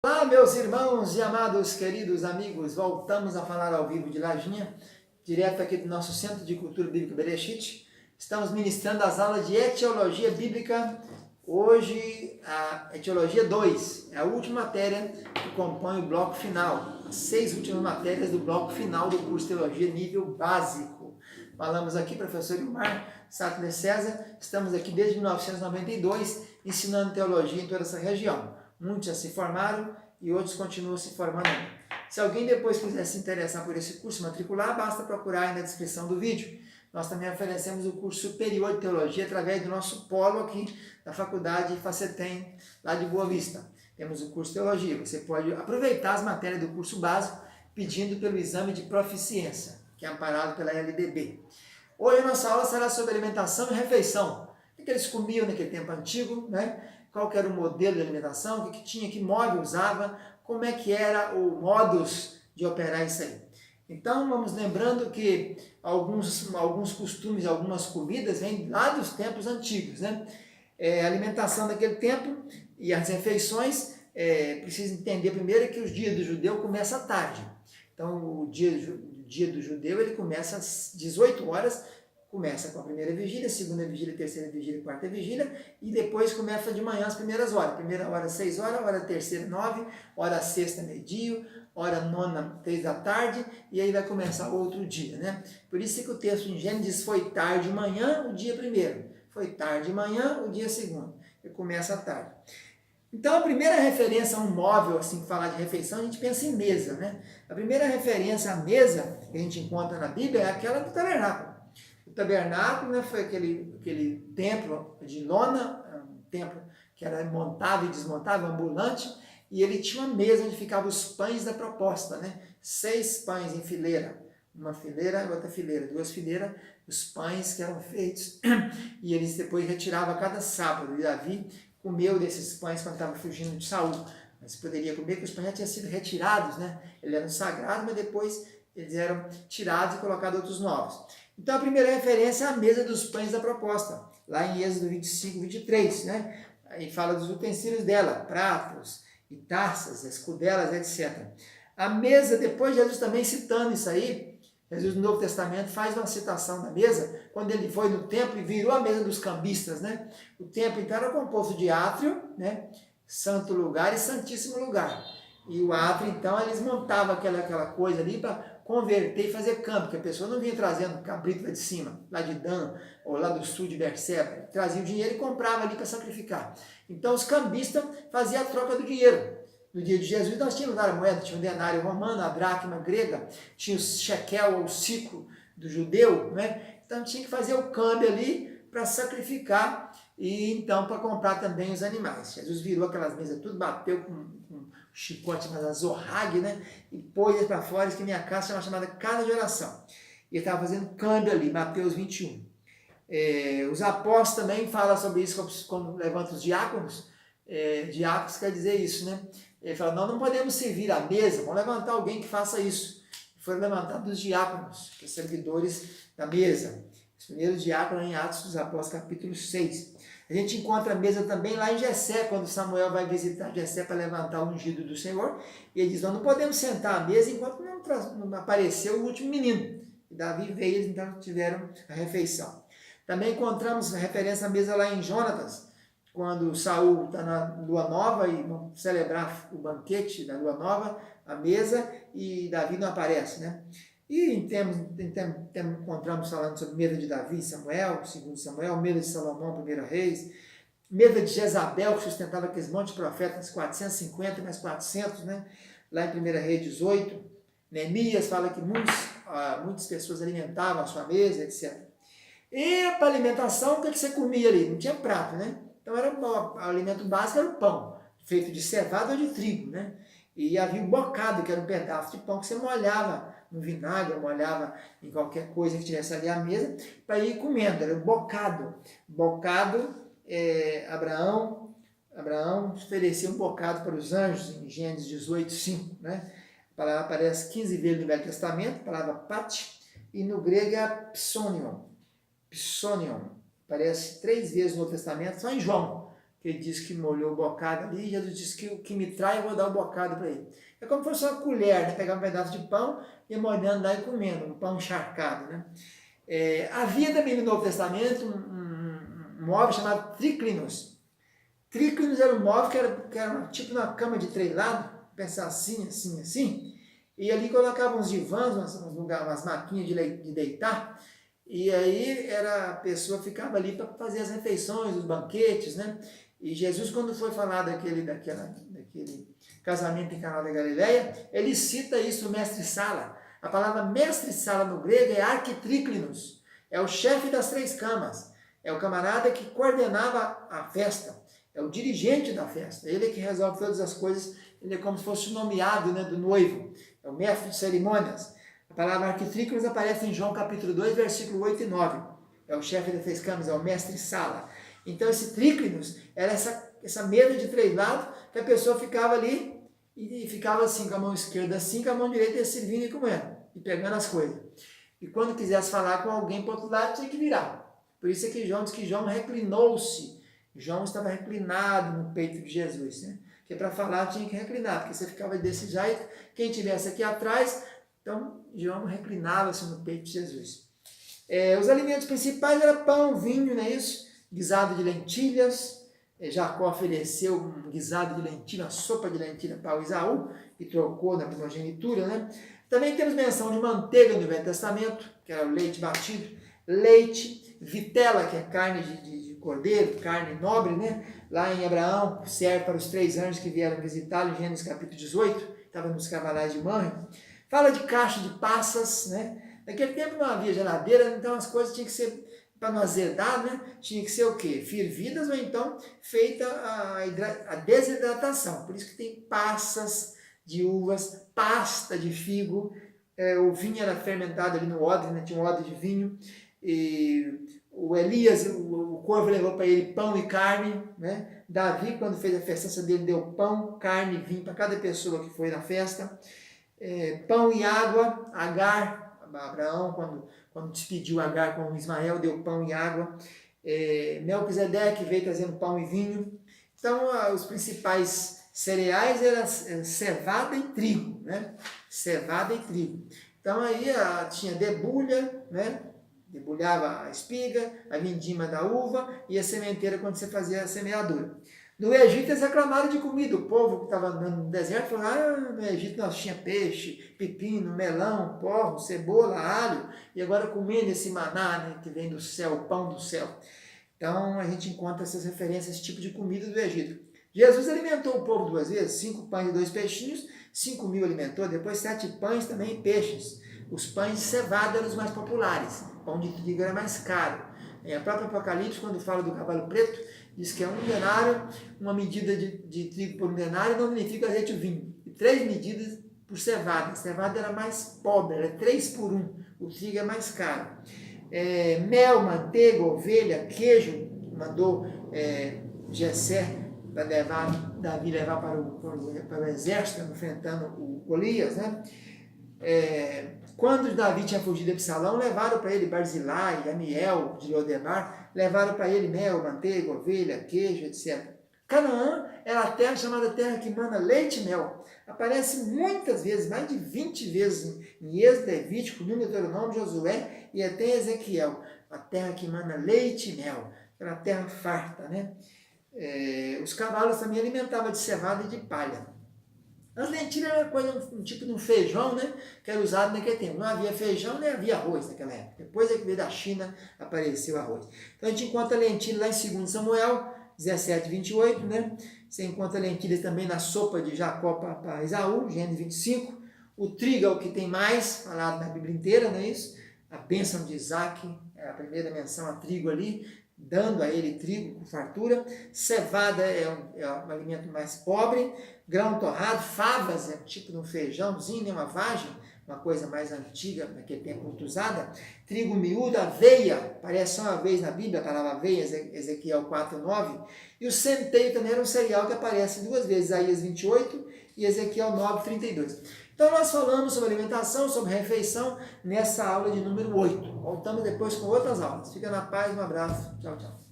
Olá, meus irmãos e amados queridos amigos, voltamos a falar ao vivo de Lajinha, direto aqui do nosso Centro de Cultura Bíblica Bereshit. Estamos ministrando as aulas de Etiologia Bíblica, hoje a Etiologia 2, é a última matéria que compõe o bloco final, as 6 últimas matérias do bloco final do curso de Teologia nível básico. Falamos aqui, professor Ilmar Sattler César, estamos aqui desde 1992, ensinando teologia em toda essa região. Muitos já se formaram e outros continuam se formando. Se alguém depois quiser se interessar por esse curso, matricular, basta procurar aí na descrição do vídeo. Nós também oferecemos o curso superior de teologia através do nosso polo aqui da Faculdade Facetem, lá de Boa Vista. Temos o curso de teologia. Você pode aproveitar as matérias do curso básico pedindo pelo exame de proficiência, que é amparado pela LDB. Hoje a nossa aula será sobre alimentação e refeição. O que eles comiam naquele tempo antigo, né? Qual que era o modelo de alimentação, o que tinha, que móvel usava, como é que era o modus de operar isso aí. Então, vamos lembrando que alguns costumes, algumas comidas vêm lá dos tempos antigos, né? A alimentação daquele tempo e as refeições, precisa entender primeiro que os dias do judeu começam à tarde. Então, o dia do judeu, ele começa às 18 horas, começa com a primeira vigília, segunda vigília, terceira vigília, quarta vigília, e depois começa de manhã as primeiras horas. Primeira hora 6 horas, hora terceira 9, hora sexta meio-dia, hora nona 3 da tarde, e aí vai começar outro dia, né? Por isso que o texto em Gênesis diz, foi tarde de manhã o dia primeiro, foi tarde de manhã o dia segundo, e começa à tarde. Então, a primeira referência a um móvel, assim, falar de refeição, a gente pensa em mesa, né? A primeira referência à mesa que a gente encontra na Bíblia é aquela do tabernáculo. O tabernáculo, né, foi aquele templo de lona, um templo que era montável e desmontável, ambulante, e ele tinha uma mesa onde ficavam os pães da proposta, né? 6 pães em fileira, uma fileira e outra fileira, 2 fileiras, os pães que eram feitos, e eles depois retiravam a cada sábado, e Davi comeu desses pães quando estava fugindo de Saul, mas poderia comer porque os pães já tinham sido retirados, né? Eles eram sagrados, mas depois eles eram tirados e colocados outros novos. Então a primeira referência é a mesa dos pães da proposta, lá em Êxodo 25, 23, né? Aí fala dos utensílios dela, pratos e taças, escudelas, etc. A mesa, depois Jesus também citando isso aí, Jesus no Novo Testamento faz uma citação da mesa, quando ele foi no templo e virou a mesa dos cambistas, né? O templo então era composto de átrio, né? Santo lugar e santíssimo lugar. E o átrio, então, eles montavam aquela coisa ali para converter e fazer campo, porque a pessoa não vinha trazendo cabrito lá de cima, lá de Dan, ou lá do sul de Berseba, trazia o dinheiro e comprava ali para sacrificar. Então os cambistas faziam a troca do dinheiro. No dia de Jesus nós tínhamos a moeda, tinha o denário romano, a dracma grega, tinha o shekel, ou o ciclo do judeu, né? Então tinha que fazer o câmbio ali para sacrificar e então para comprar também os animais. Jesus virou aquelas mesas, tudo bateu com chicote, mas a zorrague, né? E pôs para fora, que minha casa era chamada casa de oração. E ele estava fazendo câmbio ali, Mateus 21. Os apóstolos também falam sobre isso, como levantam os diáconos. Diáconos quer dizer isso, né? Ele fala, nós não podemos servir à mesa, vamos levantar alguém que faça isso. Foram levantados os diáconos, que são servidores da mesa. Os primeiros diáconos em Atos dos Apóstolos, capítulo 6. A gente encontra a mesa também lá em Jessé, quando Samuel vai visitar Jessé para levantar o ungido do Senhor. E ele diz, nós não podemos sentar à mesa enquanto não apareceu o último menino. E Davi veio, eles então tiveram a refeição. Também encontramos a referência à mesa lá em Jonatas, quando Saul está na lua nova e vão celebrar o banquete da lua nova, a mesa, e Davi não aparece, né? E encontramos falando sobre mesa de Davi, Samuel, 2 Samuel, mesa de Salomão, 1 Reis, mesa de Jezabel, que sustentava aqueles montes de profetas, 450 mais 400, né? Lá em 1 Reis 18, Neemias fala que muitas pessoas alimentavam a sua mesa, etc. E para alimentação, o que você comia ali? Não tinha prato, né? Então o alimento básico era o pão, feito de cevada ou de trigo, né? E havia o bocado, que era um pedaço de pão que você molhava no vinagre, molhava em qualquer coisa que tivesse ali à mesa, para ir comendo, era o bocado. Bocado, Abraão oferecia um bocado para os anjos, em Gênesis 18, 5, né? A palavra aparece 15 vezes no Velho Testamento, a palavra pat, e no grego é psonion, aparece 3 vezes no Novo Testamento, só em João. que ele disse que molhou o bocado ali, e Jesus disse que o que me trai eu vou dar o bocado para ele. É como se fosse uma colher, né? Pegar um pedaço de pão e ir molhando lá e comendo, um pão encharcado, né? Havia também no Novo Testamento um móvel chamado triclinos. Triclinos era um móvel que era tipo uma cama de 3 lados, pensar assim, assim, assim, e ali colocavam uns divãs, umas maquinhas de deitar, e aí a pessoa ficava ali para fazer as refeições, os banquetes, né? E Jesus, quando foi falar daquele casamento em Caná da Galileia, ele cita isso, o mestre-sala. A palavra mestre-sala no grego é arquitríclinos, é o chefe das 3 camas, é o camarada que coordenava a festa, é o dirigente da festa, ele é que resolve todas as coisas, ele é como se fosse o nomeado, né, do noivo, é o mestre de cerimônias. A palavra arquitríclinos aparece em João capítulo 2, versículo 8 e 9, é o chefe das 3 camas, é o mestre-sala. Então esse tríclinos era essa mesa de 3 lados, que a pessoa ficava ali, e ficava assim, com a mão esquerda assim, com a mão direita servindo e comendo, e pegando as coisas. E quando quisesse falar com alguém para o outro lado, tinha que virar. Por isso é que João diz que João reclinou-se. João estava reclinado no peito de Jesus, né? Porque para falar tinha que reclinar, porque você ficava desse jeito, quem estivesse aqui atrás, então João reclinava-se no peito de Jesus. Os alimentos principais eram pão, vinho, não é isso? Guisado de lentilhas. Jacó ofereceu um guisado de lentilha, uma sopa de lentilha para o Esaú, e trocou na primogenitura, né? Também temos menção de manteiga no Velho Testamento, que era o leite batido, leite, vitela, que é carne de cordeiro, carne nobre, né? Lá em Abraão, serve para os 3 anjos que vieram visitá-lo, em Gênesis capítulo 18, estava nos cavalais de Manre. Fala de caixa de passas, né? Naquele tempo não havia geladeira, então as coisas tinham que ser, para não azedar, né? Tinha que ser o quê? Fervidas ou então feita a desidratação. Por isso que tem passas de uvas, pasta de figo, o vinho era fermentado ali no odre, né? Tinha um odre de vinho, e o Elias, o corvo levou para ele pão e carne, né? Davi, quando fez a festança dele, deu pão, carne e vinho para cada pessoa que foi na festa. Pão e água. Agar, Abraão, quando despediu Agar com Ismael, deu pão e água. Melquisedeque veio trazendo pão e vinho. Então, os principais cereais eram cevada e trigo, né? Cevada e trigo. Então, aí tinha debulha, né? Debulhava a espiga, a vindima da uva e a sementeira quando você fazia a semeadura. No Egito eles reclamaram de comida. O povo que estava andando no deserto falou, no Egito nós tinha peixe, pepino, melão, porro, cebola, alho, e agora comendo esse maná, né, que vem do céu, o pão do céu. Então a gente encontra essas referências, esse tipo de comida do Egito. Jesus alimentou o povo 2 vezes, 5 pães e 2 peixinhos, 5.000 alimentou, depois 7 pães também e peixes. Os pães de cevada eram os mais populares, pão de trigo era mais caro. A própria Apocalipse, quando fala do cavalo preto, diz que é 1 denário, uma medida de trigo por 1 denário não significa azeite e vinho. E 3 medidas por cevada. A cevada era mais pobre, era 3 por 1. O trigo é mais caro. Mel, manteiga, ovelha, queijo, mandou Jessé Davi levar para o exército, enfrentando o Golias, né? Quando Davi tinha fugido de Absalão, levaram para ele Barzilai, Amiel, de Lodebar, levaram para ele mel, manteiga, ovelha, queijo, etc. Canaã era a terra chamada terra que mana leite e mel. Aparece muitas vezes, mais de 20 vezes em Êxodo, Levítico, no Deuteronômio, Josué e até Ezequiel. A terra que mana leite e mel. Era a terra farta, né? Os cavalos também alimentavam de cevada e de palha. As lentilhas era um tipo de um feijão, né, que era usado naquele tempo. Não havia feijão, nem havia arroz naquela época. Depois é que veio da China, apareceu arroz. Então a gente encontra lentilha lá em 2 Samuel 17, 28, né? Você encontra lentilhas também na sopa de Jacó para Esaú, Gênesis 25. O trigo é o que tem mais falado na Bíblia inteira, não é isso? A bênção de Isaac, é a primeira menção a trigo ali, dando a ele trigo com fartura. Cevada é um alimento mais pobre. Grão torrado, favas, tipo de um feijãozinho, uma vagem, uma coisa mais antiga, naquele tempo muito usada. Trigo miúdo, aveia, aparece só uma vez na Bíblia, a palavra aveia, Ezequiel 4:9. E o centeio também era um cereal que aparece 2 vezes, Isaías 28 e Ezequiel 9:32. Então nós falamos sobre alimentação, sobre refeição, nessa aula de número 8. Voltamos depois com outras aulas. Fica na paz, um abraço, tchau, tchau.